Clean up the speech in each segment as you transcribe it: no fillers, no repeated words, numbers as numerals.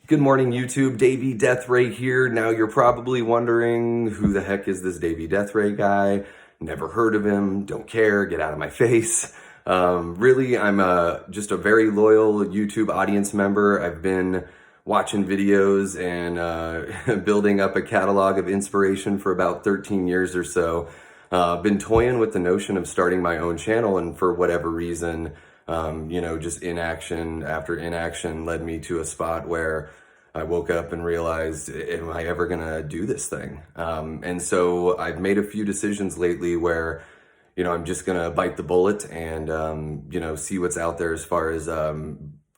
Good morning, YouTube. Davey Deathray here. Now you're probably wondering, who the heck is this Davey Deathray guy? Never heard of him, don't care, get out of my face. Really, I'm just a very loyal YouTube audience member. I've been watching videos and building up a catalog of inspiration for about 13 years or so. Been toying with the notion of starting my own channel, and for whatever reason, just inaction after inaction led me to a spot where I woke up and realized, am I ever gonna do this thing? And so I've made a few decisions lately where, I'm just gonna bite the bullet and, see what's out there as far as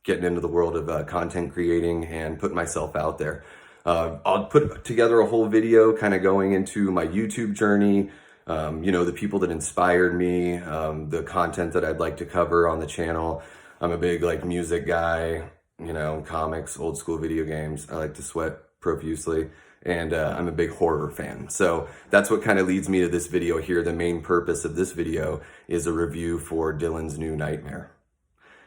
getting into the world of content creating and putting myself out there. I'll put together a whole video kind of going into my YouTube journey, the people that inspired me, the content that I'd like to cover on the channel. I'm a big music guy, comics, old school video games. I like to sweat profusely, and I'm a big horror fan. So that's what kind of leads me to this video here. The main purpose of this video is a review for Dylan's New Nightmare.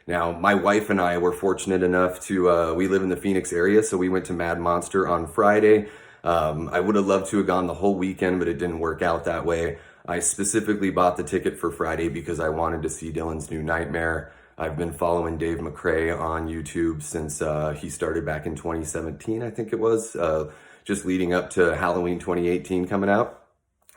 Now, my wife and I were fortunate enough to, we live in the Phoenix area, so we went to Mad Monster on Friday. I would have loved to have gone the whole weekend, but it didn't work out that way. I specifically bought the ticket for Friday because I wanted to see Dylan's New Nightmare. I've been following Dave McCrae on YouTube since he started back in 2017, I think it was, just leading up to Halloween 2018 coming out.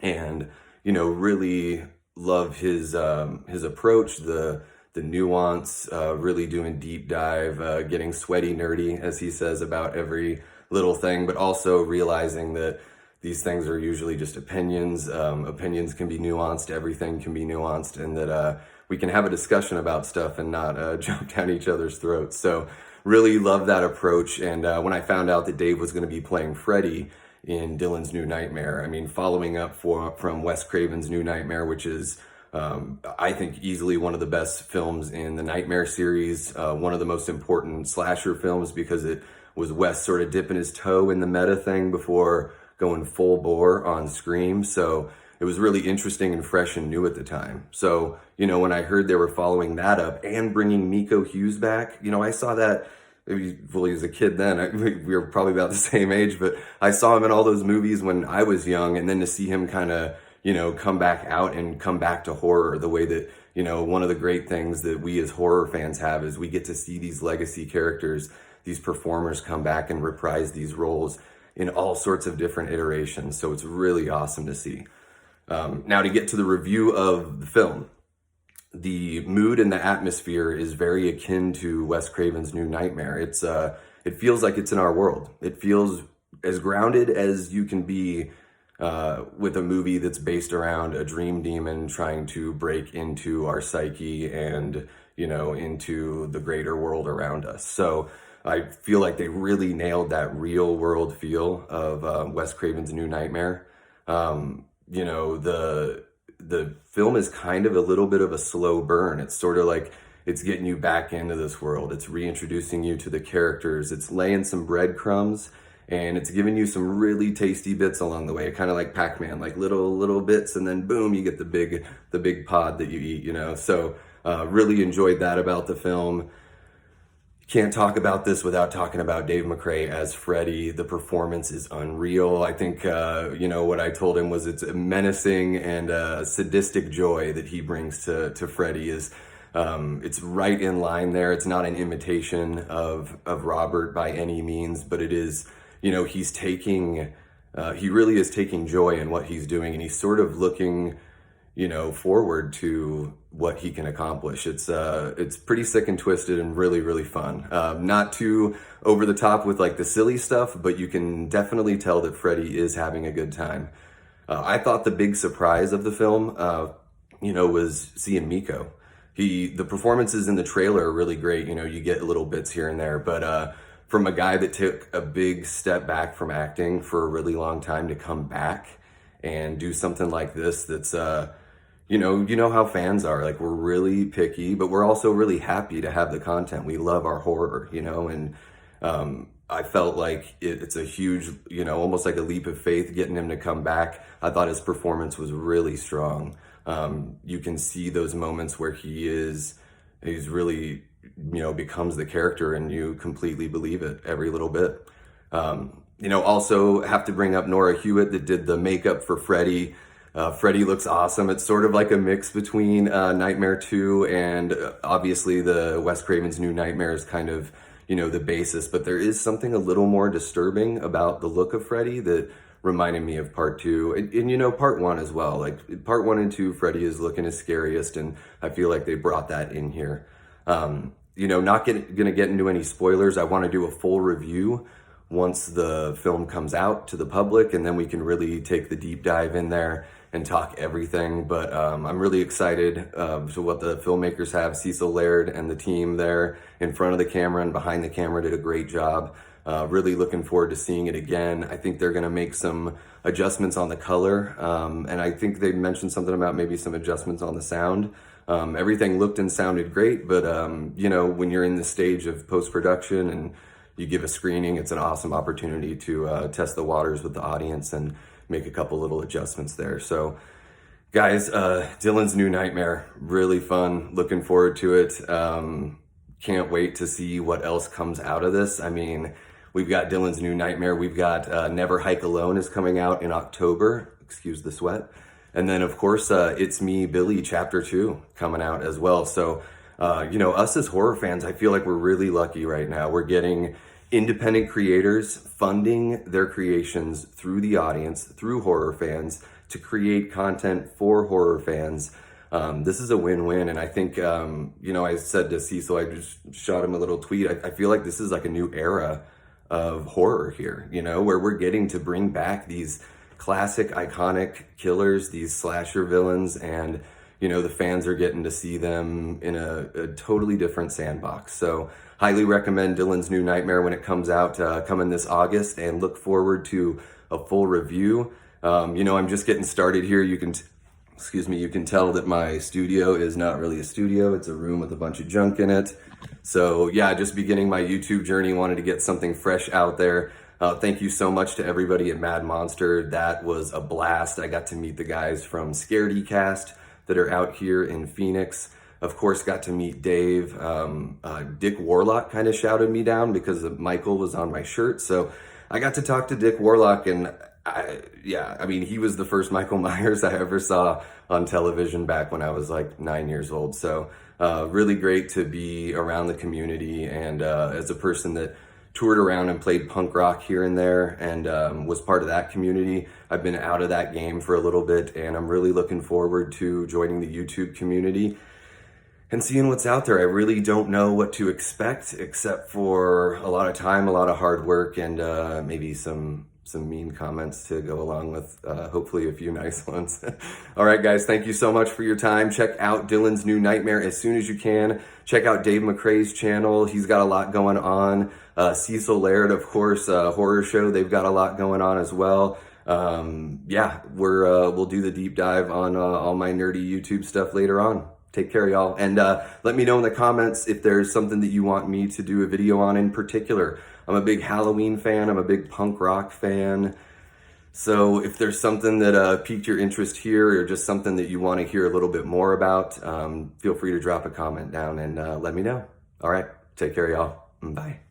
And, really love his approach, the nuance, really doing deep dive, getting sweaty nerdy, as he says, about every little thing, but also realizing that these things are usually just opinions. Opinions can be nuanced, everything can be nuanced, and that we can have a discussion about stuff and not jump down each other's throats. So really love that approach. And when I found out that Dave was going to be playing Freddy in Dylan's New Nightmare, I mean, following up from Wes Craven's New Nightmare, which is I think easily one of the best films in the Nightmare series, one of the most important slasher films, because it was Wes sort of dipping his toe in the meta thing before going full bore on Scream. So it was really interesting and fresh and new at the time. So, when I heard they were following that up and bringing Nico Hughes back, I saw that, well, he was a kid then. We were probably about the same age, but I saw him in all those movies when I was young. And then to see him kind of, come back out and come back to horror the way that, one of the great things that we as horror fans have is we get to see these legacy characters, these performers come back and reprise these roles in all sorts of different iterations. So it's really awesome to see. Now, to get to the review of the film, the mood and the atmosphere is very akin to Wes Craven's New Nightmare. It feels like it's in our world. It feels as grounded as you can be with a movie that's based around a dream demon trying to break into our psyche and, into the greater world around us. So I feel like they really nailed that real world feel of Wes Craven's New Nightmare. The film is kind of a little bit of a slow burn. It's sort of like it's getting you back into this world. It's reintroducing you to the characters. It's laying some breadcrumbs, and it's giving you some really tasty bits along the way, kind of like Pac-Man, like little bits, and then boom, you get the big pod that you eat, So really enjoyed that about the film. Can't talk about this without talking about Dave McCrae as Freddy. The performance is unreal. I think, what I told him was it's a menacing and sadistic joy that he brings to Freddy is, it's right in line there. It's not an imitation of Robert by any means, but it is, he's taking, he really is taking joy in what he's doing, and he's sort of looking, forward to what he can accomplish. It's pretty sick and twisted and really, really fun. Not too over the top with the silly stuff, but you can definitely tell that Freddy is having a good time. I thought the big surprise of the film, was seeing Miko. The performances in the trailer are really great. You get little bits here and there, but from a guy that took a big step back from acting for a really long time to come back and do something like this, that's you know how fans are. We're really picky, but we're also really happy to have the content. We love our horror, and I felt like it's a huge, almost like a leap of faith getting him to come back. I thought his performance was really strong. You can see those moments where he's really, becomes the character and you completely believe it every little bit. Also have to bring up Nora Hewitt that did the makeup for Freddy. Freddy looks awesome. It's sort of like a mix between Nightmare 2 and obviously the Wes Craven's New Nightmare is kind of, the basis, but there is something a little more disturbing about the look of Freddy that reminded me of part 2 and part 1 as well. Like part 1 and 2, Freddy is looking his scariest, and I feel like they brought that in here. Not gonna get into any spoilers. I want to do a full review once the film comes out to the public, and then we can really take the deep dive in there and talk everything. But I'm really excited to what the filmmakers have. Cecil Laird and the team there in front of the camera and behind the camera did a great job. Really looking forward to seeing it again. I think they're going to make some adjustments on the color, and I think they mentioned something about maybe some adjustments on the sound. Everything looked and sounded great, but when you're in the stage of post-production and you give a screening, it's an awesome opportunity to test the waters with the audience and make a couple little adjustments there. So guys, Dylan's New Nightmare, really fun. Looking forward to it. Can't wait to see what else comes out of this. I mean, we've got Dylan's New Nightmare. We've got Never Hike Alone is coming out in October. Excuse the sweat. And then, of course, It's Me, Billy, Chapter 2 coming out as well. So, us as horror fans, I feel like we're really lucky right now. We're getting independent creators funding their creations through the audience, through horror fans, to create content for horror fans. This is a win-win, and I think, I said to Cecil, I just shot him a little tweet, I feel like this is like a new era of horror here, where we're getting to bring back these classic, iconic killers, these slasher villains, and, the fans are getting to see them in a totally different sandbox. So highly recommend Dylan's New Nightmare when it comes out, coming this August, and look forward to a full review. I'm just getting started here. You can tell that my studio is not really a studio. It's a room with a bunch of junk in it. So yeah, just beginning my YouTube journey, wanted to get something fresh out there. Thank you so much to everybody at Mad Monster. That was a blast. I got to meet the guys from Scaredy Cast that are out here in Phoenix. Of course, got to meet Dave. Dick Warlock kind of shouted me down because Michael was on my shirt. So I got to talk to Dick Warlock, and he was the first Michael Myers I ever saw on television back when I was like 9 years old. So really great to be around the community, and as a person that toured around and played punk rock here and there and was part of that community, I've been out of that game for a little bit, and I'm really looking forward to joining the YouTube community and seeing what's out there. I really don't know what to expect, except for a lot of time, a lot of hard work, and maybe some mean comments to go along with hopefully a few nice ones. All right, guys, thank you so much for your time. Check out Dylan's New Nightmare as soon as you can. Check out Dave McCrae's channel. He's got a lot going on. Cecil Laird, of course, Horror Show. They've got a lot going on as well. We'll do the deep dive on all my nerdy YouTube stuff later on. Take care, y'all. And let me know in the comments if there's something that you want me to do a video on in particular. I'm a big Halloween fan. I'm a big punk rock fan. So if there's something that piqued your interest here, or just something that you want to hear a little bit more about, feel free to drop a comment down and let me know. All right. Take care, y'all. Bye.